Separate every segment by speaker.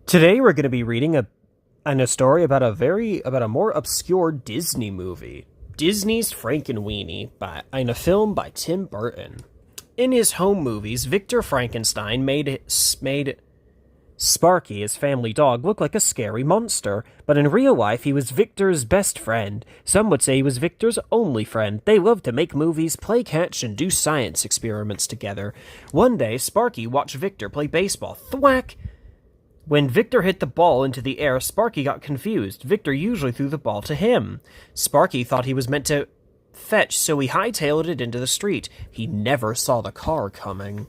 Speaker 1: Today we're going to be reading a story about a more obscure Disney movie, Disney's Frankenweenie, in a film by Tim Burton. In his home movies, Victor Frankenstein made Sparky, his family dog, look like a scary monster, but in real life he was Victor's best friend. Some would say he was Victor's only friend. They loved to make movies, play catch, and do science experiments together. One day, Sparky watched Victor play baseball. Thwack! When Victor hit the ball into the air, Sparky got confused. Victor usually threw the ball to him. Sparky thought he was meant to fetch, so he hightailed it into the street. He never saw the car coming.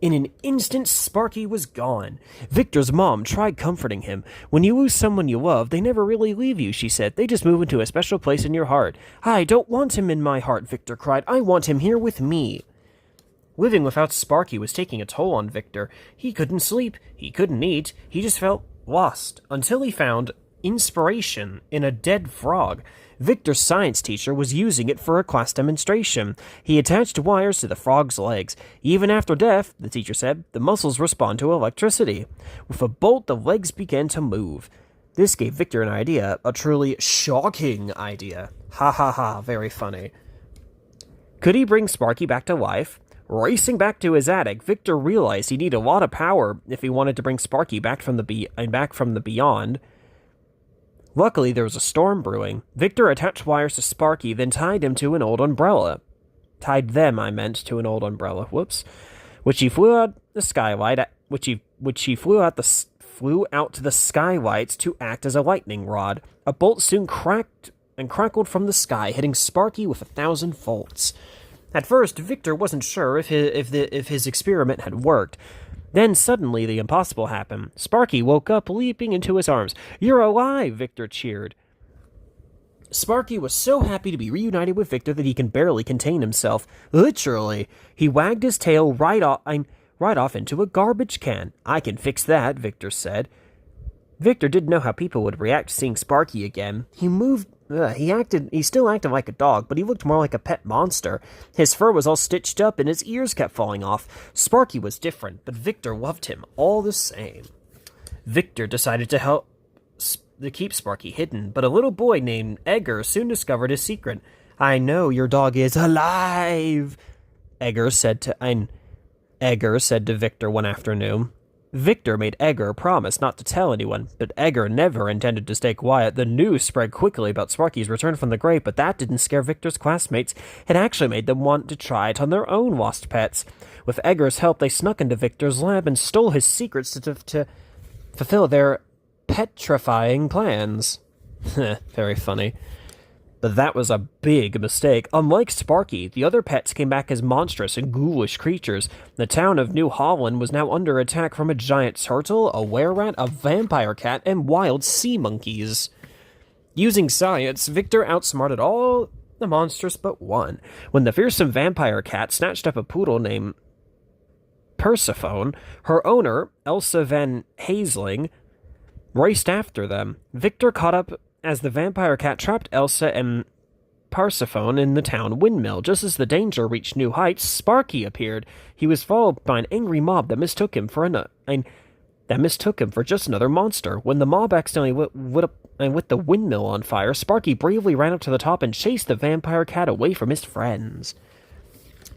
Speaker 1: In an instant, Sparky was gone. Victor's mom tried comforting him. When you lose someone you love, they never really leave you, she said. They just move into a special place in your heart. I don't want him in my heart, Victor cried. I want him here with me. Living without Sparky was taking a toll on Victor. He couldn't sleep, he couldn't eat, he just felt lost, until he found inspiration in a dead frog. Victor's science teacher was using it for a class demonstration. He attached wires to the frog's legs. Even after death, the teacher said, the muscles respond to electricity. With a bolt, the legs began to move. This gave Victor an idea, a truly shocking idea. Ha ha ha, very funny. Could he bring Sparky back to life? Racing back to his attic, Victor realized he needed a lot of power if he wanted to bring Sparky back from the beyond. Luckily, there was a storm brewing. Victor attached wires to Sparky, then tied them to an old umbrella. Tied them, I meant, to an old umbrella. Whoops. Which he flew out the skylight. Flew out to the skylights to act as a lightning rod. A bolt soon cracked and crackled from the sky, hitting Sparky with 1,000 volts. At first, Victor wasn't sure if his experiment had worked. Then suddenly the impossible happened. Sparky woke up, leaping into his arms. You're alive, Victor cheered. Sparky was so happy to be reunited with Victor that he can barely contain himself. Literally. He wagged his tail right off into a garbage can. I can fix that, Victor said. Victor didn't know how people would react to seeing Sparky again. He still acted like a dog, but he looked more like a pet monster. His fur was all stitched up and his ears kept falling off. Sparky was different, but Victor loved him all the same. Victor decided to keep Sparky hidden, but a little boy named Edgar soon discovered his secret. I know your dog is alive, Edgar said to Victor one afternoon. Victor made Edgar promise not to tell anyone, but Edgar never intended to stay quiet. The news spread quickly about Sparky's return from the grave, but that didn't scare Victor's classmates. It actually made them want to try it on their own lost pets. With Edgar's help, they snuck into Victor's lab and stole his secrets to fulfill their petrifying plans. Very funny. But that was a big mistake. Unlike Sparky, the other pets came back as monstrous and ghoulish creatures. The town of New Holland was now under attack from a giant turtle, a were-rat, a vampire cat, and wild sea monkeys. Using science, Victor outsmarted all the monsters but one. When the fearsome vampire cat snatched up a poodle named Persephone, her owner, Elsa Van Hazeling, raced after them. Victor caught up as the vampire cat trapped Elsa and Persephone in the town windmill. Just as the danger reached new heights, Sparky appeared. He was followed by an angry mob that mistook him for just another monster. When the mob accidentally lit the windmill on fire, Sparky bravely ran up to the top and chased the vampire cat away from his friends.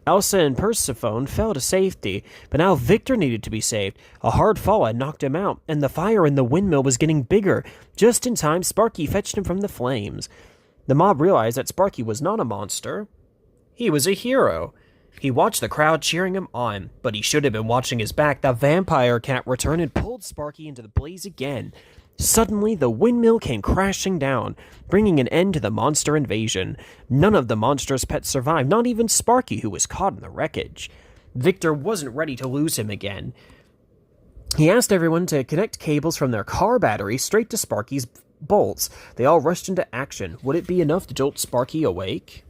Speaker 1: Elsa and Persephone fell to safety, but now Victor needed to be saved. A hard fall had knocked him out, and the fire in the windmill was getting bigger. Just in time, Sparky fetched him from the flames. The mob realized that Sparky was not a monster. He was a hero. He watched the crowd cheering him on, but he should have been watching his back. The vampire cat returned and pulled Sparky into the blaze again. Suddenly, the windmill came crashing down, bringing an end to the monster invasion. None of the monster's pets survived, not even Sparky, who was caught in the wreckage. Victor wasn't ready to lose him again. He asked everyone to connect cables from their car battery straight to Sparky's bolts. They all rushed into action. Would it be enough to jolt Sparky awake?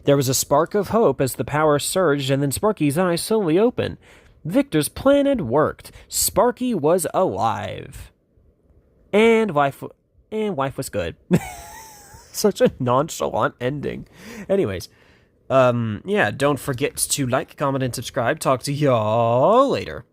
Speaker 1: There was a spark of hope as the power surged, and then Sparky's eyes slowly opened. Victor's plan had worked. Sparky was alive. And wife was good. Such a nonchalant ending. Anyways, don't forget to like, comment, and subscribe. Talk to y'all later.